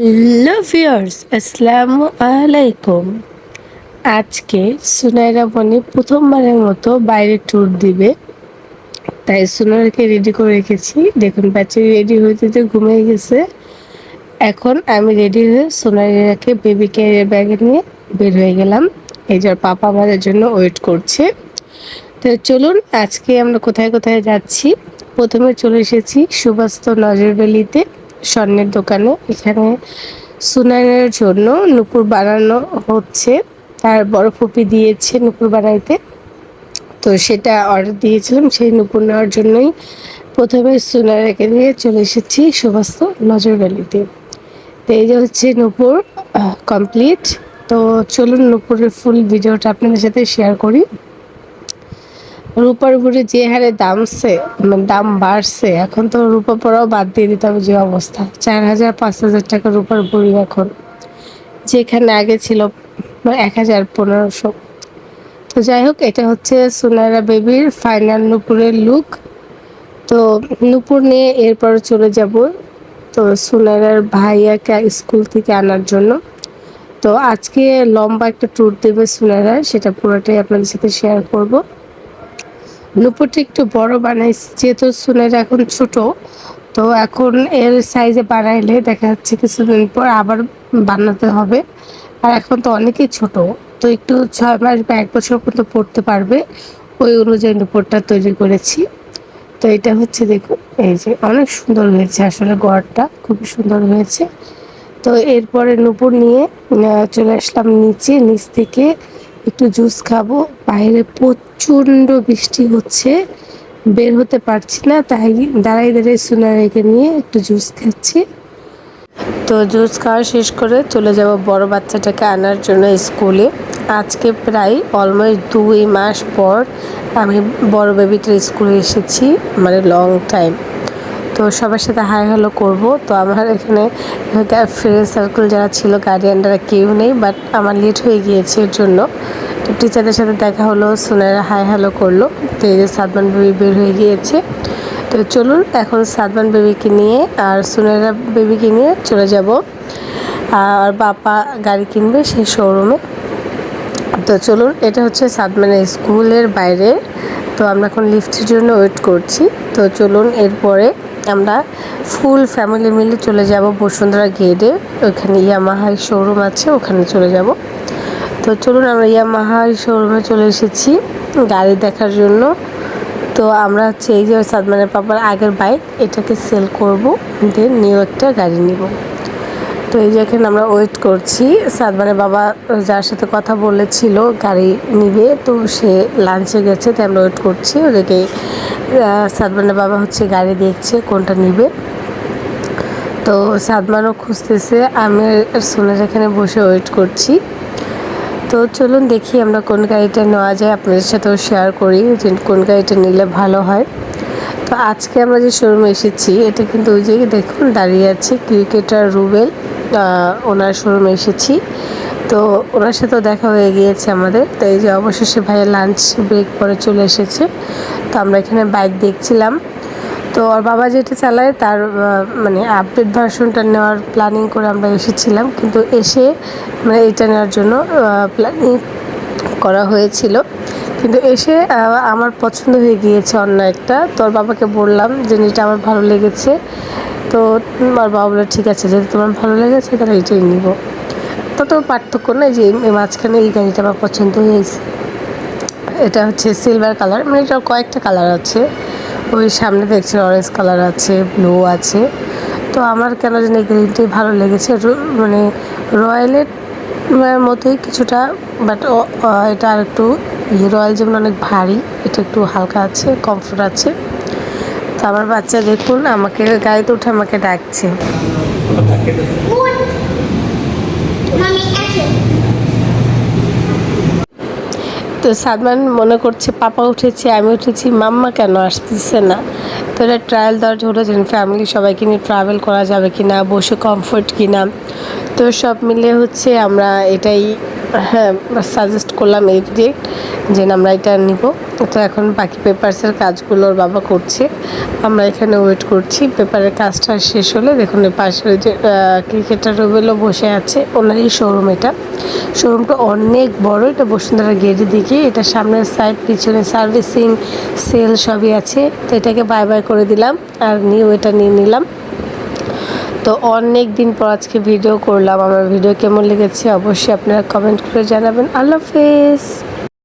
Hello viewers, আসসালামু আলাইকুম। আজকে সুনাইরা বনি প্রথমবারের মতো বাইরে ট্যুর দিবে, তাই সুনাইরাকে রেডি করে রেখেছি। দেখুন বাচ্চাটি রেডি হতে ঘুমিয়ে গেছে। এখন আমি রেডি হয়ে সুনাইরাকে বেবি ক্যারিয়ার ব্যাগে নিয়ে বের হয়ে গেলাম। এই যে পাপা আমাদের জন্য ওয়েট করছে। তো চলুন আজকে আমরা কোথায় কোথায় যাচ্ছি। প্রথমে চলে এসেছি সুবাস্ত নজরবেলিতে, স্বর্ণের দোকানে। এখানে সুনাইয়ের জন্য নূপুর বানানো হচ্ছে। তার বড় ফুপি দিয়েছে নূপুর বানাইতে, তো সেটা অর্ডার দিয়েছিলাম। সেই নূপুর নেওয়ার জন্যই প্রথমে সুনাইয়াকে নিয়ে চলে এসেছি সুবাস্ত নজরবেলিতে। তো এই যে হচ্ছে নূপুর কমপ্লিট। তো চলুন নূপুরের ফুল ভিডিওটা আপনাদের সাথে শেয়ার করি। রূপার উপরে যে হারে দাম বাড়ছে, এখন তো রূপা পড়াও বাদ দিয়ে দিতে হবে যে অবস্থা। 4,000 5,000 টাকা রূপার ভরি এখন, যেখানে আগে ছিল 1,000 1500। তো যাই হোক, এটা হচ্ছে সুনাইরা বেবির ফাইনাল নূপুরের লুক। তো নূপুর নিয়ে এরপর চলে যাব তো সুনাইরার ভাইয়াকে স্কুল থেকে আনার জন্য। তো আজকে লম্বা একটা ট্যুর দেবে সুনাইরা, সেটা পুরোটাই আপনাদের সাথে শেয়ার করব। নূপুরটা একটু বড় বানাইছি, যেহেতু সুনাইরা এখন ছোট। তো এখন এর সাইজে বানাইলে দেখা যাচ্ছে কিছুদিন পর আবার বানাতে হবে। আর এখন তো অনেকেই ছোট, তো একটু 6 মাস বা 1 বছর পর্যন্ত পড়তে পারবে, ওই অনুযায়ী নূপুরটা তৈরি করেছি। তো এটা হচ্ছে দেখুন, এই যে অনেক সুন্দর হয়েছে, আসলে গড়টা খুবই সুন্দর হয়েছে। তো এরপরে নূপুর নিয়ে চলে আসলাম নিচ থেকে একটু জুস খাবো। বাইরে প্রচণ্ড বৃষ্টি হচ্ছে, বের হতে পারছি না, তাই দাঁড়াই দাঁড়াই সুনাইরাকে নিয়ে একটু জুস খাচ্ছি। তো জুস খাওয়া শেষ করে চলে যাব বড় বাচ্চাটাকে আনার জন্য স্কুলে। আজকে প্রায় অলমোস্ট 2 মাস পর আমি বড় বেবিটার স্কুলে এসেছি, মানে লং টাইম। তো সবার সাথে হাই হ্যালো করব। তো আমার এখানে ফ্রেন্ড সার্কেল যারা ছিল, গার্ডিয়ানরা কেউ নেই, বাট আমার লেট হয়ে গিয়েছে এর জন্য। তো টিচারদের সাথে দেখা হলো, সুনাইরা হাই হ্যালো করলো। তো এই যে সাদমান বেবি বের হয়ে গিয়েছে। তো চলুন এখন সাদমান বেবিকে নিয়ে আর সুনাইরা বেবিকে নিয়ে চলে যাব আর বাবা গাড়ি কিনবে সেই শোরুমে। তো চলুন, এটা হচ্ছে সাদমানের স্কুলের বাইরে। তো আমরা এখন লিফটের জন্য ওয়েট করছি। তো চলুন এরপরে আমরা ফুল ফ্যামিলি মিলে চলে যাব বসুন্ধরা গেটে। ওখানে ইয়ামাহার শোরুম আছে, ওখানে চলে যাব। তো চলুন, আমরা ইয়ামাহার শোরুমে চলে এসেছি গাড়ি দেখার জন্য। তো আমরা হচ্ছে এই যে সাদমানের পাপার আগের বাইক, এটাকে সেল করব, দেন নিউ একটা গাড়ি নিব। তো এই যে এখানে আমরা ওয়েট করছি। সাদমানের বাবা যার সাথে কথা বলেছিল গাড়ি নিবে, তো সে লাঞ্চে গেছে, তাই আমরা ওয়েট করছি। ওদেরকে সাদমানের বাবা হচ্ছে গাড়ি দেখছে কোনটা নিবে। তো সাদমানও খুঁজতেছে, আমি সোনার এখানে বসে ওয়েট করছি। তো চলুন দেখি আমরা কোন গাড়িটা নেওয়া যায়, আপনাদের সাথেও শেয়ার করি যে কোন গাড়িটা নিলে ভালো হয়। তো আজকে আমরা যে শোরুমে এসেছি, এটা কিন্তু ওই যে দেখুন দাঁড়িয়ে আছে ক্রিকেটার রুবেল, ওনার শোরুমে এসেছি। তো ওনার সাথেও দেখা হয়ে গিয়েছে আমাদের। তো এই যে অবশেষে ভাইয়ের লাঞ্চ ব্রেক পরে চলে এসেছে। তো আমরা এখানে বাইক দেখছিলাম। তো ওর বাবা যেটা চালায় তার মানে আপডেট ভার্সনটা নেওয়ার প্ল্যানিং করে আমরা এসেছিলাম, কিন্তু এসে মানে এটা নেওয়ার জন্য প্ল্যানিং করা হয়েছিল, কিন্তু এসে আমার পছন্দ হয়ে গিয়েছে অন্য একটা। তোর বাবাকে বললাম যে এটা আমার ভালো লেগেছে। তো আমার বাবা বললো ঠিক আছে, যেহেতু তোমার ভালো লেগেছে তাহলে এটাই নিব। তত পার্থক্য নয় যে মাঝখানে এই গাড়িটা আমার পছন্দ হয়েছে। এটা হচ্ছে সিলভার কালার, মানে এটা কয়েকটা কালার আছে। ওই সামনে দেখছেন অরেঞ্জ কালার আছে, ব্লু আছে। তো আমার কেন জানি এই গাড়িটাই ভালো লেগেছে, মানে রয়্যালের মতোই কিছুটা, বাট এটা আর একটু রয়্যাল যেমন অনেক ভারী, এটা একটু হালকা আছে, কমফোর্ট আছে। তো আমার বাচ্চা দেখুন আমাকে গাড়িতে উঠে আমাকে ডাকছে। তো সাদমান মনে করছে পাপা উঠেছে, আমি উঠেছি, মাম্মা কেন আসতেছে না। তো এটা ট্রায়াল দেওয়ার জন্য ফ্যামিলি সবাইকে নিয়ে ট্রাভেল করা যাবে কি না, বসে কমফোর্ট কি না। তো সব মিলে হচ্ছে আমরা এটাই সাজেস্ট করলাম এই যে আমরা এটা নিব। তো এখন বাকি পেপারসের কাজগুলোর বাবা করছে, আমরা এখানে ওয়েট করছি পেপারের কাজটা শেষ হলে। দেখুন এই পাশে ওই যে ক্রিকেটার রবিলও বসে আছে, ওনারই শোরুম এটা। শোরুমটা অনেক বড়, এটা বসুন্ধরা গেটের দিকে, এটা সামনের সাইড, পিছনে সার্ভিসিং, সেল সবই আছে। তো এটাকে বাই বাই করে দিলাম আর এটা নিয়ে নিলাম। তো অনেক দিন পর আজকে ভিডিও করলাম, আমার ভিডিও কেমন লেগেছে অবশ্যই আপনারা কমেন্ট করে জানাবেন। আল্লাহ হাফেজ।